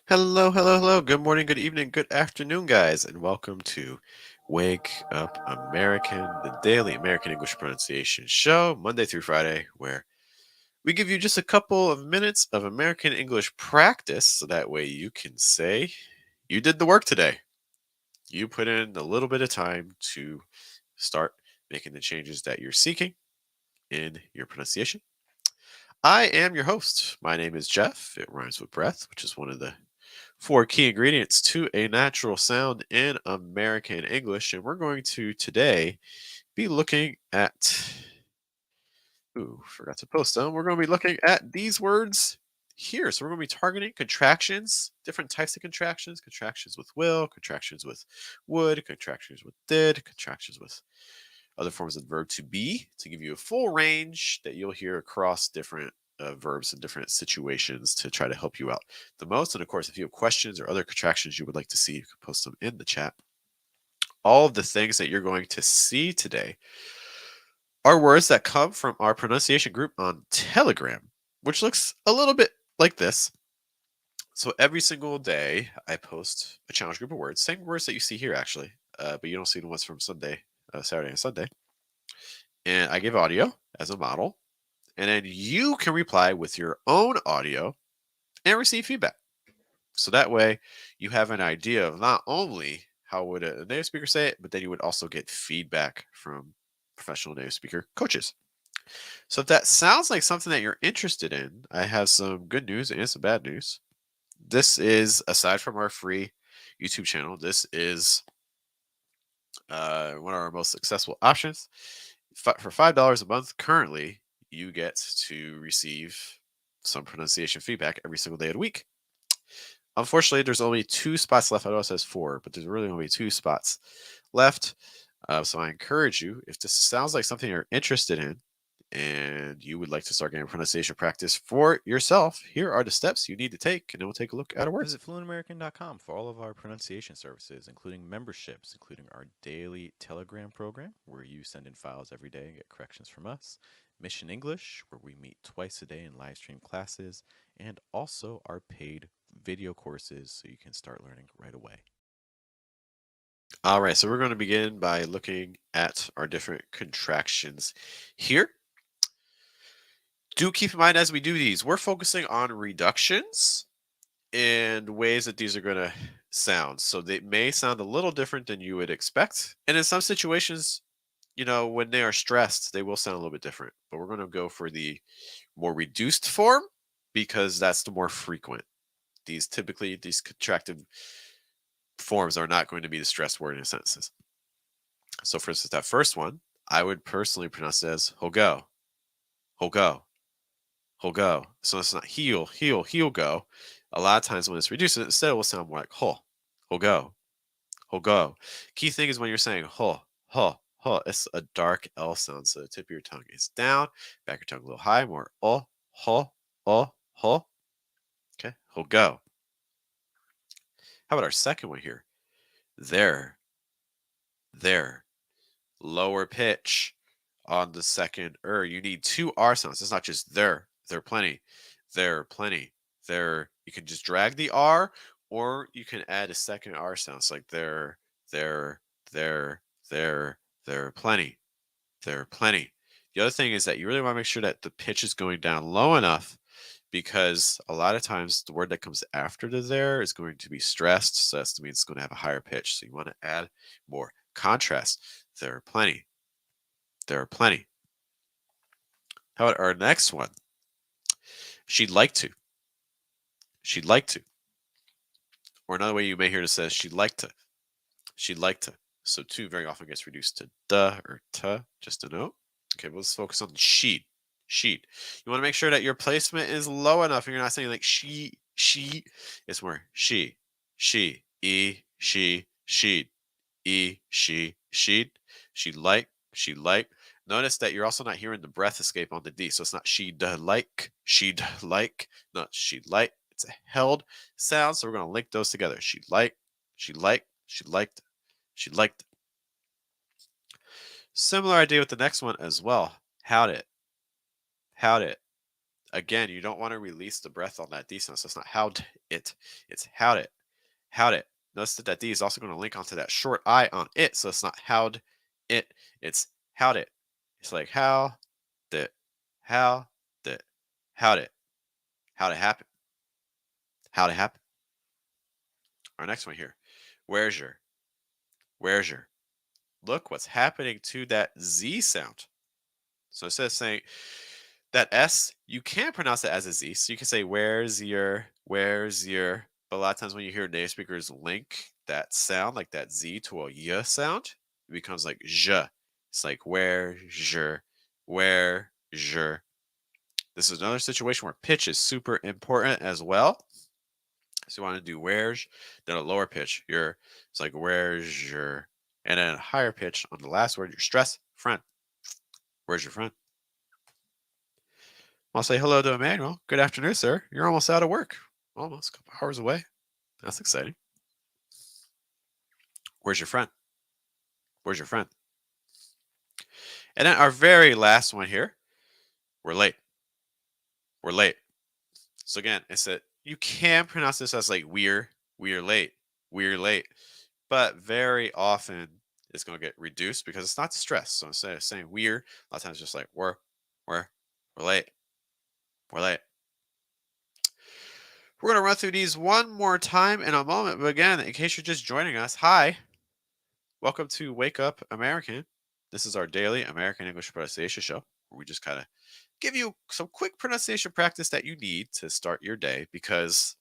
Hello, hello, hello. Good morning, good evening, good afternoon, guys, and welcome to Wake Up American, the daily American English pronunciation show, Monday through Friday, where we give you just a couple of minutes of American English practice so that way you can say you did the work today. You put in a little bit of time to start making the changes that you're seeking in your pronunciation. I am your host. My name is Jeff. It rhymes with breath, which is one of the four key ingredients to a natural sound in American English. And we're going to today be looking at, ooh, forgot to post them. We're going to be looking at these words here. So we're going to be targeting contractions, different types of contractions with will, contractions with would, contractions with did, contractions with other forms of the verb to be, to give you a full range that you'll hear across different verbs in different situations to try to help you out the most. And of course, if you have questions or other contractions you would like to see, you can post them in the chat. All of the things that you're going to see today are words that come from our pronunciation group on Telegram, which looks a little bit like this. So every single day, I post a challenge group of words, same words that you see here, actually, but you don't see the ones from Saturday and Sunday. And I give audio as a model, and then you can reply with your own audio and receive feedback. So that way you have an idea of not only how would a native speaker say it, but then you would also get feedback from professional native speaker coaches. So if that sounds like something that you're interested in, I have some good news and some bad news. This is, aside from our free YouTube channel, this is one of our most successful options. For $5 a month currently, you get to receive some pronunciation feedback every single day of the week. Unfortunately, there's only 2 spots left. I know it says 4, but there's really only 2 spots left. So I encourage you, if this sounds like something you're interested in and you would like to start getting pronunciation practice for yourself, here are the steps you need to take, and then we'll take a look at a word. Visit fluentamerican.com for all of our pronunciation services, including memberships, including our daily Telegram program, where you send in files every day and get corrections from us, Mission English, where we meet twice a day in live stream classes, and also our paid video courses so you can start learning right away. All right, so we're going to begin by looking at our different contractions here. Do keep in mind as we do these, we're focusing on reductions and ways that these are going to sound. So they may sound a little different than you would expect. And in some situations, when they are stressed, they will sound a little bit different. But we're going to go for the more reduced form because that's the more frequent. These contracted forms are not going to be the stressed word in sentences. So for instance, that first one, I would personally pronounce it as "hogo," "hogo," "hogo." So it's not "heel go." A lot of times when it's reduced, instead it will sound more like "ho," "hogo," "hogo." Key thing is when you're saying "ho," "ho," "ho," it's a dark L sound, so the tip of your tongue is down, back of your tongue a little high, more "oh," "ho," "oh," "ho." Okay, "hogo." How about our second one here? There, there. Lower pitch on the second You need two R sounds. It's not just there plenty, there plenty, there. You can just drag the R, or you can add a second R sound. It's like there, there, there plenty, there plenty. The other thing is that you really want to make sure that the pitch is going down low enough because a lot of times the word that comes after the there is going to be stressed. So that means it's going to have a higher pitch. So you want to add more contrast. There are plenty. There are plenty. How about our next one? She'd like to. She'd like to. Or another way you may hear it says she'd like to. She'd like to. So to very often gets reduced to duh or to, just a note. Okay, well, let's focus on she'd. She'd. You want to make sure that your placement is low enough and you're not saying like she. It's more she, she'd, she'd, she'd like. Notice that you're also not hearing the breath escape on the D. So it's not she'd like, not she'd like. It's a held sound. So we're going to link those together. She'd like, she'd like, she'd liked, she'd liked. Similar idea with the next one as well. How'd it? How'd it? Again, you don't want to release the breath on that D sound. So it's not how'd it, it's how'd it, how'd it. Notice that that D is also going to link onto that short I on it. So it's not how'd it, it's how'd it. It's like how did, how did, how'd it, how'd it happen, how'd it happen. Our next one here. Where's your, where's your. Look what's happening to that Z sound. So instead of saying that S, you can pronounce it as a Z. So you can say, where's your. But a lot of times when you hear native speakers link that sound, like that Z to a Y sound, it becomes like J. It's like, where's your. This is another situation where pitch is super important as well. So you want to do where's, then a lower pitch, your. It's like, where's your. And then a higher pitch on the last word, your stress, friend. Where's your friend? I'll say hello to Emmanuel. Good afternoon, sir. You're almost out of work. Almost a couple hours away. That's exciting. Where's your friend? Where's your friend? And then our very last one here. We're late. We're late. So again, it's that you can pronounce this as like we're late, we're late. But very often it's going to get reduced because it's not stress. So instead of saying we're, a lot of times just like we're, we're late, we're late. We're going to run through these one more time in a moment. But again, in case you're just joining us, hi, welcome to Wake Up American. This is our daily American English pronunciation show where we just kind of give you some quick pronunciation practice that you need to start your day because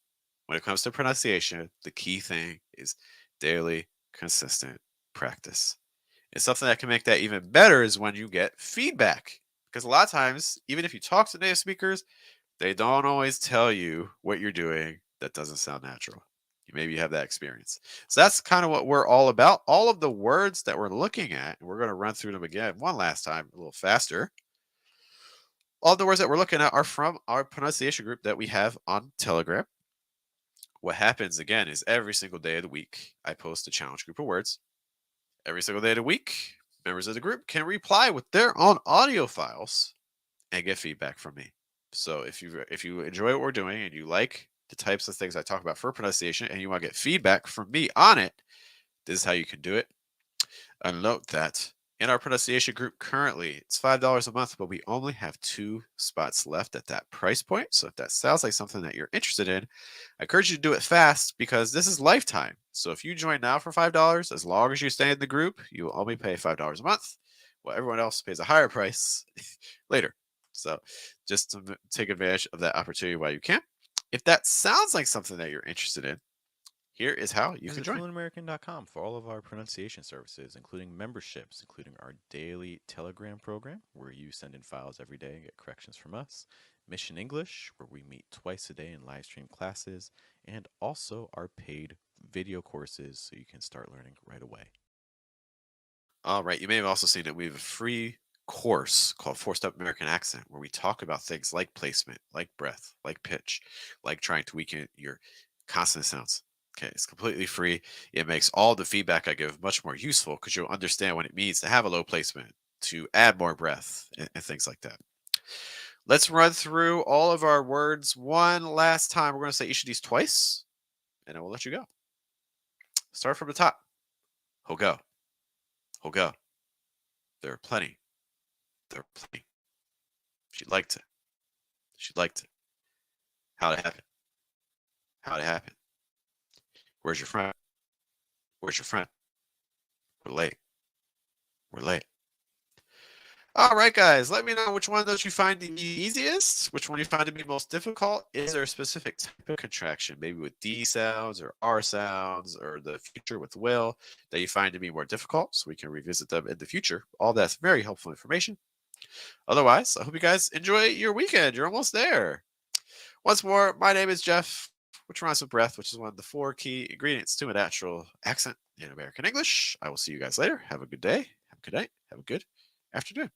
when it comes to pronunciation, the key thing is daily, consistent practice. And something that can make that even better is when you get feedback. Because a lot of times, even if you talk to native speakers, they don't always tell you what you're doing that doesn't sound natural. Maybe you have that experience. So that's kind of what we're all about. All of the words that we're looking at, we're going to run through them again one last time, a little faster. All the words that we're looking at are from our pronunciation group that we have on Telegram. What happens again is every single day of the week, I post a challenge group of words. Every single day of the week, members of the group can reply with their own audio files and get feedback from me. So if you enjoy what we're doing and you like the types of things I talk about for pronunciation and you want to get feedback from me on it, this is how you can do it. And note that in our pronunciation group currently, it's $5 a month, but we only have 2 spots left at that price point. So if that sounds like something that you're interested in, I encourage you to do it fast because this is lifetime. So if you join now for $5, as long as you stay in the group, you will only pay $5 a month, while everyone else pays a higher price later. So just to take advantage of that opportunity while you can. If that sounds like something that you're interested in, here is how you can Visit join. fluentamerican.com for all of our pronunciation services, including memberships, including our daily Telegram program, where you send in files every day and get corrections from us, Mission English, where we meet twice a day in live stream classes, and also our paid video courses so you can start learning right away. All right. You may have also seen that we have a free course called Four Step American Accent, where we talk about things like placement, like breath, like pitch, like trying to weaken your consonant sounds. Okay. It's completely free. It makes all the feedback I give much more useful because you'll understand what it means to have a low placement, to add more breath, and things like that. Let's run through all of our words one last time. We're going to say each of these twice, and then we'll let you go. Start from the top. Hogo. Hogo. There are plenty. There are plenty. She'd like to. She'd like to. How'd it happen? How'd it happen? Where's your friend? Where's your friend? We're late. We're late. All right, guys. Let me know which one that you find to be easiest, which one you find to be most difficult. Is there a specific type of contraction, maybe with D sounds or R sounds or the future with will, that you find to be more difficult so we can revisit them in the future? All that's very helpful information. Otherwise, I hope you guys enjoy your weekend. You're almost there. Once more, my name is Jeff, which rhymes with breath, which is one of the 4 key ingredients to a natural accent in American English. I will see you guys later. Have a good day. Have a good night. Have a good afternoon.